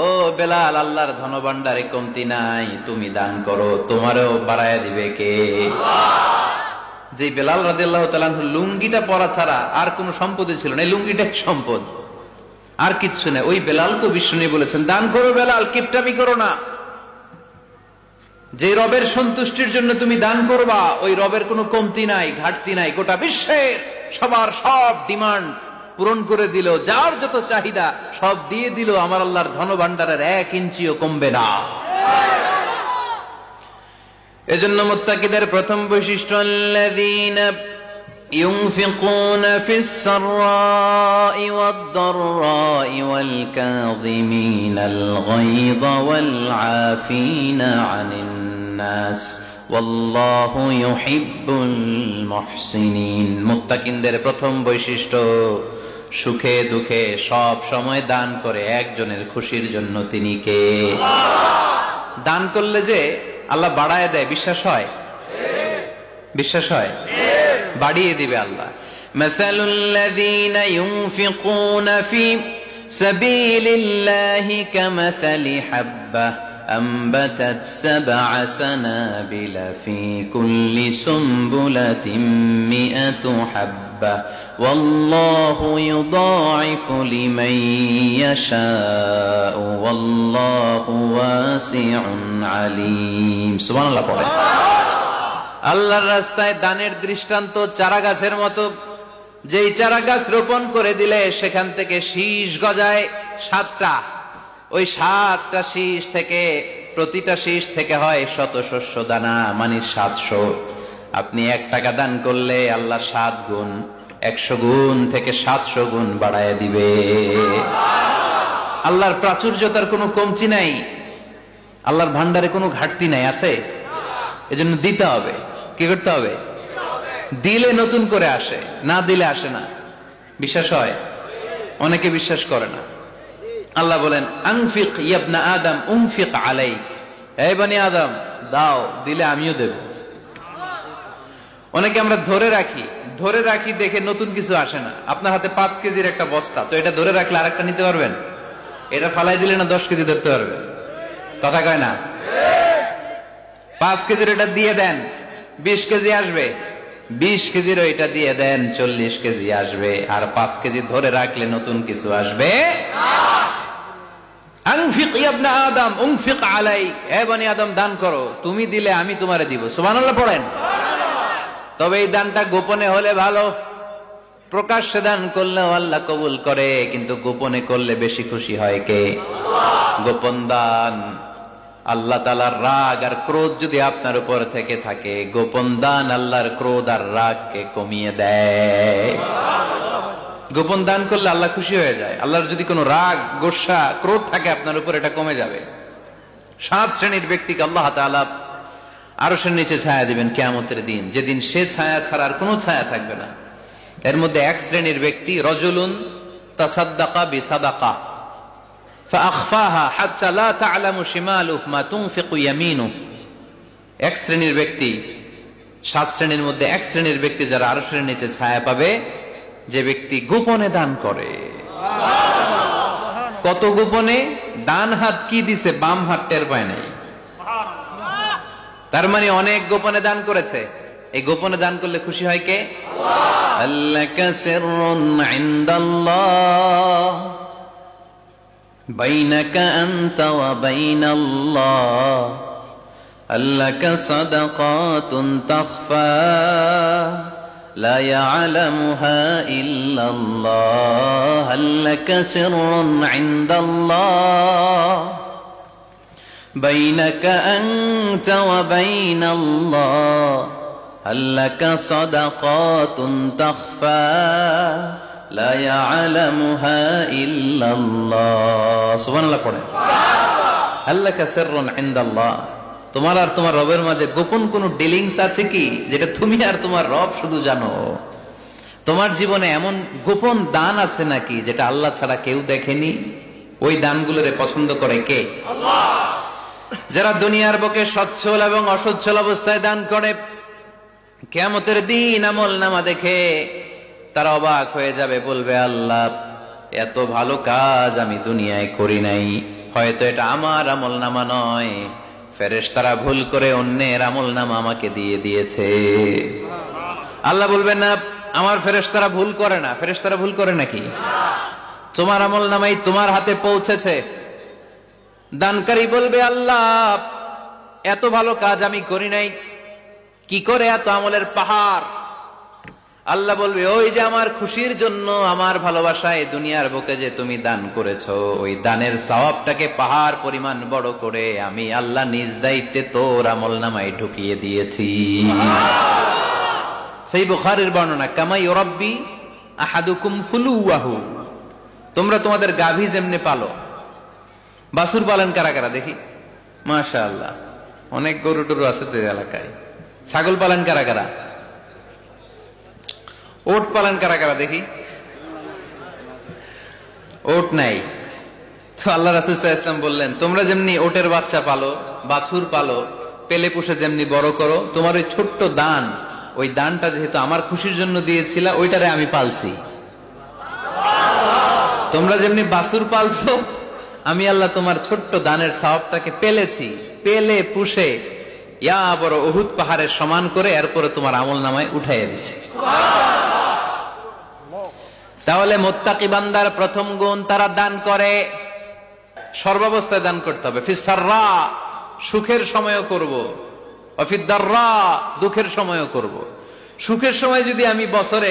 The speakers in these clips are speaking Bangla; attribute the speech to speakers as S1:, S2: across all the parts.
S1: ও বেলাল, আল্লাহর ধনভাণ্ডারে কমতি নাই, তুমি দান করো, তোমারও বাড়ায়া দিবে কে? যে বেলাল রাদিয়াল্লাহু তাআলা আনহু লুঙ্গিটা পরা ছাড়া আর কোনো সম্পদই ছিল না, এই লুঙ্গিটাই সম্পদ, আর কিচ্ছু নেই। ওই বেলালকে বিষ্ণু বলেছেন, দান করো বেলাল, কিপটামি করো না। যে রবের সন্তুষ্টির জন্য তুমি দান করবা, ওই রবের কোনো কমতি নাই, ঘাটতি নাই। গোটা বিশ্বের সবার সব ডিমান্ড পূরণ করে দিল, যার যত চাহিদা সব দিয়ে দিল, আমার আল্লাহর ধনভাণ্ডারের 1 ইঞ্চিও কমবে না। এজন্য মুত্তাকিদের প্রথম বৈশিষ্ট্য, আল্লাযীনা ইউনফিকুনা ফিস সাররাই ওয়াদ দাররাই ওয়াল কাযিমিনাল গায়যা ওয়াল আফিনা আনিন নাস ওয়াল্লাহু ইউহিব্বুল মুহসিনিন। মুত্তাকিনদের প্রথম বৈশিষ্ট্য, সুখে দুঃখে সব সময় দান করে একজনের খুশির জন্য। তিনি কে? দান করলে যে আল্লাহ বাড়ায় দেয়, বিশ্বাস হয়? বিশ্বাস হয়? বাড়িয়ে দিবে আল্লাহ। মাসালুল লাযীনা ইউনফিকুনা ফি সাবিলিল্লাহি কামাসালি হাব্বা أنبتت 7 سنابل في كل سنبلة 100 حبة والله يضاعف لمن يشاء والله واسع عليم। সুবহানাল্লাহ পড়ে। আল্লাহর রাস্তায় দানের দৃষ্টান্ত চারা গাছের মতো। যেই চারা গাছ রোপণ করে দিলে সেখান থেকে শীষ গজায় 7টা, ওই 7টা শীষ থেকে, প্রতিটা শীষ থেকে হয় শত শস্য দানা, মানে 700। আপনি 1 টাকা দান করলে আল্লাহ 7 গুণ, 100 গুণ থেকে 700 গুণ বাড়ায় দিবে। আল্লাহর প্রাচুর্যতার কোনো কমতি নাই, আল্লাহর ভান্ডারে কোনো ঘাটতি নাই, আছে? এজন্য দিতে হবে। কি করতে হবে? দিলে নতুন করে আসে, না দিলে আসে না। বিশ্বাস হয়? অনেকে বিশ্বাস করে না। আল্লাহ বলেন, আনফিক ইয়া আদম উনফিক আলাইক, হে বনি আদম দাও, দিলে আমিও দেব। অনেকে আমরা ধরে রাখি দেখে নতুন কিছু আসে না। আপনার হাতে 5 কেজির একটা বস্তা, তো এটা ধরে রাখলে আরেকটা নিতে পারবেন? এটা ফালাই দিলে না 10 কেজি ধরতে পারবেন? কথা কয় না? 5 কেজির এটা দিয়ে দেন, 20 কেজি আসবে। 20 কেজির ওইটা দিয়ে দেন, 40 কেজি আসবে। আর 5 কেজি ধরে রাখলে নতুন কিছু আসবে। আনফিক ইয়া ইবনা আদম উনফিক আলাইক, হে বনি আদম দান করো, তুমি দিলে আমি তোমারে দিব। সুবহানাল্লাহ পড়েন। তবে এই দানটা গোপনে হলে ভালো। প্রকাশ্যে দান করলেও আল্লাহ কবুল করে, কিন্তু গোপনে করলে বেশি খুশি হয় কে? গোপন দান। আল্লাহ তাআলার রাগ আর ক্রোধ যদি আপনার উপর থেকে থাকে, গোপন দান আল্লাহর ক্রোধ আর রাগকে কমিয়ে দেয়। গোপন দান করলে আল্লাহ খুশি হয়ে যায়। আল্লাহর যদি কোনো রাগ, গোসা, ক্রোধ থাকে আপনার উপর, এটা কমে যাবে। 7 শ্রেণীর ব্যক্তিকে আল্লাহ তাআলা আরশের নিচে ছায়া দিবেন কিয়ামতের দিন, যেদিন সে ছায়া ছাড়া আর কোনো ছায়া থাকবে না। এর মধ্যে 1 শ্রেণীর ব্যক্তি, রজুলুন তাসাদ্দাকা বিসাদাকা ফাআখফাহা হাত্তা লা তা'লামু শিমালুহু মা তুনফিকু ইয়ামিনুহু। 1 শ্রেণীর ব্যক্তি, 7 শ্রেণীর মধ্যে 1 শ্রেণীর ব্যক্তি যারা আরশের নিচে ছায়া পাবে, যে ব্যক্তি গোপনে দান করে। কত গোপনে? ডান হাত কি দিছে, বাম হাত টের পায় নাই। তার মানে অনেক গোপনে দান করেছে। এই গোপনে দান করলে খুশি হয় কে? আল্লাকা সিররুন ইনদাল্লাহ বাইনাকা আনতা ওয়া বাইনাল্লাহ আল্লাকা সাদাকাতুন তাখফা লা ইয়ালামুহা ইল্লাল্লাহ আল্লাকা সিররুন ইনদাল্লাহ বাইনাকা আনতা ওয়া বাইনাল্লাহ আল্লাকা সাদাকাতুন তাখফা লা ইয়ালামুহা ইল্লাল্লাহ। সুবহানাল্লাহ পড়েন। আল্লাকা সিররুন ইনদাল্লাহ, তোমার আর তোমার রবের মাঝে গোপন কোন ডিলিংস আছে কি, যেটা তুমি আর তোমার রব শুধু জানো? তোমার জীবনে এমন গোপন দান আছে নাকি যেটা আল্লাহ ছাড়া কেউ দেখেনি? ওই দানগুলোরে পছন্দ করে কে? আল্লাহ। যারা দুনিয়ার বুকে সচ্ছল এবং অসচ্ছল অবস্থায় দান করে, কিয়ামতের দিন আমল নামা দেখে তারা অবাক হয়ে যাবে, বলবে আল্লাহ এত ভালো কাজ আমি দুনিয়ায় করি নাই, হয়তো এটা আমার আমলনামা নয়, ফেরেশতারা ভুল করে অন্যের আমলনামা আমাকে দিয়ে দিয়েছে। আল্লাহ বলবেন না আমার ফেরেশতারা ভুল করে না। ফেরেশতারা ভুল করে নাকি? তোমার আমলনামাই তোমার হাতে পৌঁছেছে। দানকারী বলবে আল্লাহ এত ভালো কাজ আমি করি নাই, কি করে এত আমলের পাহাড়। আল্লাহ বলবে ওই যে আমার খুশির জন্য, আমার ভালোবাসায় দুনিয়ার বুকে যে তুমি দান করেছো, ওই দানের সওয়াবটাকে পাহাড় পরিমাণ বড় করে আমি আল্লাহ নিজ দায়িত্বে তোর আমলনামায় ঢুকিয়ে দিয়েছি। সেই বুখারীর বর্ণনা, কামা ইউরাব্বি আহাদুকুম ফুলুয়াহু, তোমরা তোমাদের গাভী যেমনে পালো। বাছুর পালন কারা কারা দেখি? মাশাআল্লাহ, অনেক গরু টরু আছে তো এলাকায়। ছাগল পালন কারা কারা? ওট পালন কারা কারা দেখি? ওট নাই তো আল্লাহ রাসূল সাল্লাল্লাহু আলাইহি ওয়াসাল্লাম বললেন তোমরা যেমনি ওটের বাচ্চা পালো, বাছুর পালো, পেলে পুষে যেমনি বড় করো, তোমার ওই ছোট্ট দান, ওই দানটা যেহেতু আমার খুশির জন্য দিয়েছিলা, ওইটারে আমি পালছি। তোমরা যেমনি বাছুর পালছো, আমি আল্লাহ তোমার ছোট্ট দানের সওয়াবটাকে পেলেছি, পেলে পুষে ইয়া বড় উহুদ পাহাড়ের সমান করে এরপরে তোমার আমলনামায় উঠাইয়া দিছি। তাহলে মুত্তাকি বান্দার প্রথম গুণ, তারা দান করে, সর্বাবস্থায় দান করতে হবে। ফিস সাররা, সুখের সময়ও করব, ওয়া ফিদ দাররা, দুঃখের সময়ও করব। সুখের সময় যদি আমি বছরে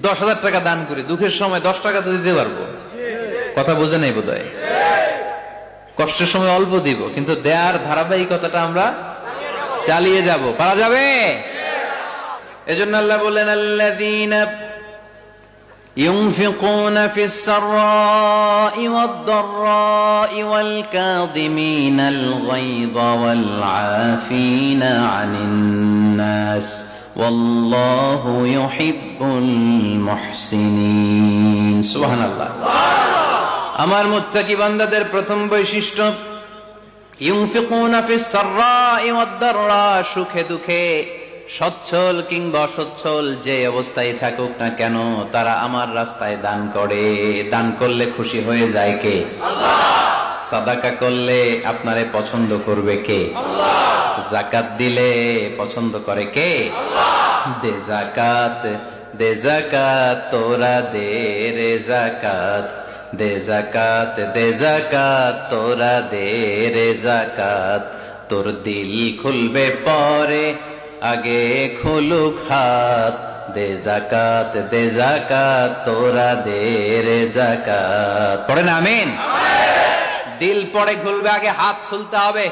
S1: 10,000 টাকা দান করি, দুঃখের সময় 10 টাকা তো দিতে পারবো। কথা বোঝে নাই বোধহয়? কষ্টের সময় অল্প দিব, কিন্তু দেয়ার ধারাবাহিকতাটা আমরা চালিয়ে যাব। পারা যাবে? এজন্য আল্লাহ বললেন আল্লাযীনা ينفقون في السراء والضراء والكاظمين الغيظ والعافين عن الناس والله يحب المحسنين سبحان الله। আমার মুত্তাকি বান্দাদের প্রথম বৈশিষ্ট্য ইউনফিকুনা ফিস সাররাই ওয়াদ দাররা, সুখে দুঃখে, সচ্ছল কিংবা অসচ্ছল যে অবস্থায় থাকুক না কেন, তারা আমার রাস্তায় দান করে। দান করলে খুশি হয়ে যায় কে? আল্লাহ। সাদাকা করলে আপনারে পছন্দ করবে কে? আল্লাহ। যাকাত দিলে পছন্দ করে কে? আল্লাহ। দে যাকাত, দে যাকাত, তোরা দে রে যাকাত, দে যাকাত, দে যাকাত, তোরা দে রে যাকাত, তোর দিল খুলবে পরে আগে খুলুক হাত, দে যাকাত, দে যাকাত, তোরা দে রে যাকাত। পড়েন আমিন। দিল পরে খুলবে, আগে হাত খুলতে হবে।